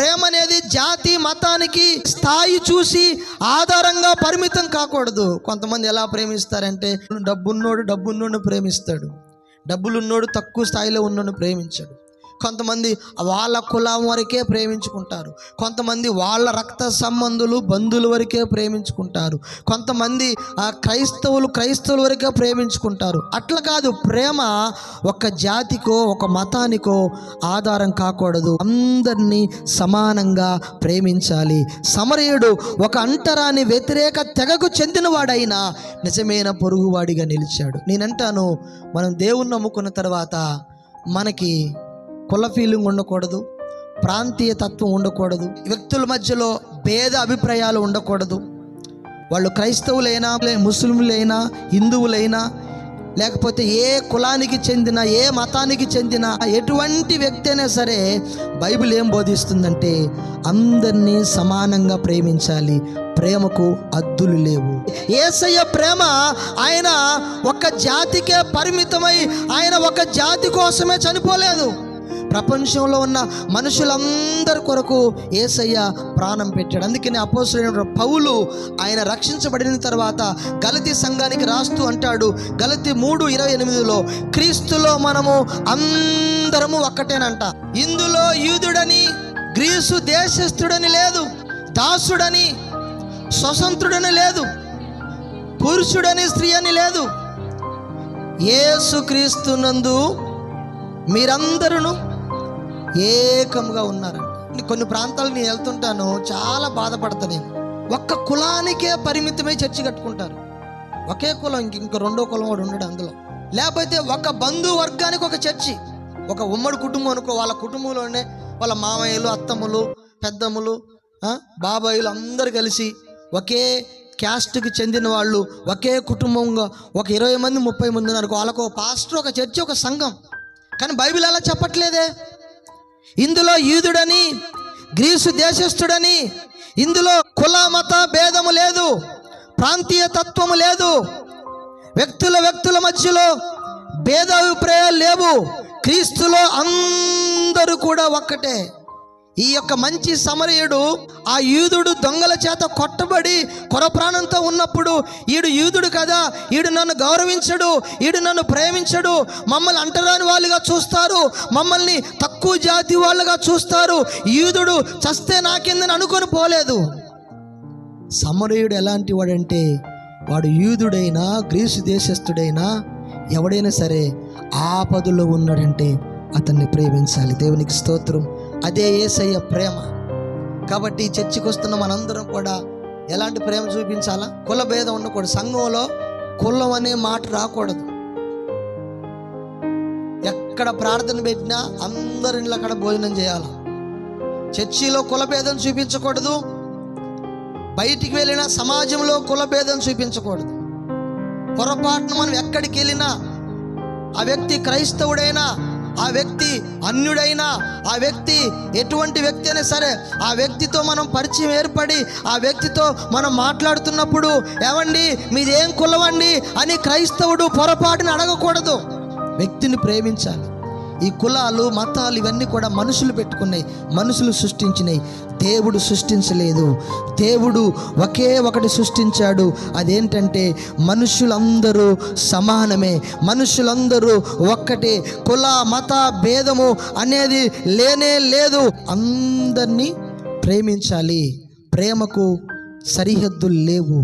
ప్రేమ అనేది జాతి మతానికి స్థాయి చూసి ఆధారంగా పరిమితం కాకూడదు. కొంతమంది ఎలా ప్రేమిస్తారంటే, డబ్బున్నోడు ప్రేమిస్తాడు, డబ్బులున్నోడు తక్కువ స్థాయిలో ఉన్నోడు ప్రేమించాడు. కొంతమంది వాళ్ళ కులం వరకే ప్రేమించుకుంటారు, కొంతమంది వాళ్ళ రక్త సంబంధులు బంధువుల వరకే ప్రేమించుకుంటారు, కొంతమంది క్రైస్తవుల వరకే ప్రేమించుకుంటారు. అట్లా కాదు, ప్రేమ ఒక జాతికో ఒక మతానికో ఆధారం కాకూడదు. అందరినీ సమానంగా ప్రేమించాలి. సమరయుడు ఒక అంటరాని వ్యతిరేక తెగకు చెందినవాడైనా నిజమైన పొరుగువాడిగా నిలిచాడు. నేనంటాను, మనం దేవుణ్ణి నమ్ముకున్న తర్వాత మనకి కుల ఫీలింగ్ ఉండకూడదు, ప్రాంతీయ తత్వం ఉండకూడదు, వ్యక్తుల మధ్యలో భేద అభిప్రాయాలు ఉండకూడదు. వాళ్ళు క్రైస్తవులైనా, ముస్లింలైనా, హిందువులైనా, లేకపోతే ఏ కులానికి చెందిన, ఏ మతానికి చెందిన ఎటువంటి వ్యక్తి అయినా సరే, బైబిల్ ఏం బోధిస్తుందంటే అందరినీ సమానంగా ప్రేమించాలి. ప్రేమకు హద్దులు లేవు. యేసయ్య ప్రేమ ఆయన ఒక జాతికే పరిమితమై ఆయన ఒక జాతి కోసమే చనిపోలేదు. ప్రపంచంలో ఉన్న మనుషులందరి కొరకు యేసయ్య ప్రాణం పెట్టాడు. అందుకని అపోస్తలుడైన పౌలు ఆయన రక్షించబడిన తర్వాత గలతీ సంఘానికి రాస్తూ అంటాడు, గలతీ 3:28లో, క్రీస్తులో మనము అందరము ఒక్కటేనంట. ఇందులో యూదుడని గ్రీసు దేశస్థుడని లేదు, దాసుడని స్వతంత్రుడని లేదు, పురుషుడని స్త్రీ అని లేదు. యేసుక్రీస్తునందు మీరందరూ ఏకముగా ఉన్నారంట. కొన్ని ప్రాంతాలు నేను వెళ్తుంటాను, చాలా బాధపడతా. నేను ఒక్క కులానికే పరిమితమై చర్చి కట్టుకుంటారు. ఒకే కులం, ఇంక రెండో కులం కూడా ఉండడు అందులో. లేకపోతే ఒక బంధువర్గానికి ఒక చర్చి, ఒక ఉమ్మడి కుటుంబం అనుకో, వాళ్ళ కుటుంబంలోనే వాళ్ళ మామయ్యలు, అత్తమ్మలు, పెద్దమ్మలు, బాబాయిలు అందరు కలిసి ఒకే క్యాస్ట్కి చెందిన వాళ్ళు ఒకే కుటుంబంగా ఒక 20 మంది 30 మంది అనుకో, వాళ్ళకు ఒక పాస్టర్, ఒక చర్చి, ఒక సంఘం. కానీ బైబిల్ అలా చెప్పట్లేదే. ఇందులో యూదుడని గ్రీసు దేశస్థుడని, ఇందులో కుల మత భేదము లేదు, ప్రాంతీయ తత్వము లేదు, వ్యక్తుల మధ్యలో భేదాభిప్రాయాలు లేవు. క్రీస్తులో అందరూ కూడా ఒక్కటే. ఈ యొక్క మంచి సమరయుడు ఆ యూదుడు దొంగల చేత కొట్టబడి కొరప్రాణంతో ఉన్నప్పుడు, ఈడు యూదుడు కదా, ఈడు నన్ను గౌరవించడు, ఈడు నన్ను ప్రేమించడు, మమ్మల్ని అంటరాని వాళ్ళుగా చూస్తారు, మమ్మల్ని తక్కువ జాతి వాళ్ళుగా చూస్తారు, యూదుడు చస్తే నాకిందని అనుకొని పోలేదు. సమరయుడు ఎలాంటి వాడంటే, వాడు యూదుడైనా గ్రీసు దేశస్థుడైనా ఎవడైనా సరే ఆపదలో ఉన్నాడంటే అతన్ని ప్రేమించాలి. దేవునికి స్తోత్రం. అదే యేసయ్య ప్రేమ. కాబట్టి చర్చికి వస్తున్న మనందరం కూడా ఎలాంటి ప్రేమ చూపించాలా? కుల భేదం ఉండకూడదు. సంఘంలో కులం అనే మాట రాకూడదు. ఎక్కడ ప్రార్థన పెట్టినా అందరిలో అక్కడ భోజనం చేయాలి. చర్చిలో కుల భేదం చూపించకూడదు. బయటికి వెళ్ళినా సమాజంలో కుల భేదం చూపించకూడదు. పొరపాటున మనం ఎక్కడికి వెళ్ళినా ఆ వ్యక్తి క్రైస్తవుడైనా, ఆ వ్యక్తి అన్యుడైనా, ఆ వ్యక్తి ఎటువంటి వ్యక్తి అయినా సరే, ఆ వ్యక్తితో మనం పరిచయం ఏర్పడి ఆ వ్యక్తితో మనం మాట్లాడుతున్నప్పుడు, ఏవండి మీదేం కులవండి అని క్రైస్తవుడు పొరపాటుని అడగకూడదు. వ్యక్తిని ప్రేమించాలి. ఈ కులాలు మతాలు ఇవన్నీ కూడా మనుషులు పెట్టుకున్నాయి, మనుషులు సృష్టించినాయి. దేవుడు సృష్టించలేదు. దేవుడు ఒకే ఒకటి సృష్టించాడు. అదేంటంటే మనుషులందరూ సమానమే, మనుషులందరూ ఒక్కటే. కుల మత భేదము అనేది లేనే లేదు. అందరినీ ప్రేమించాలి. ప్రేమకు సరిహద్దులు లేవు.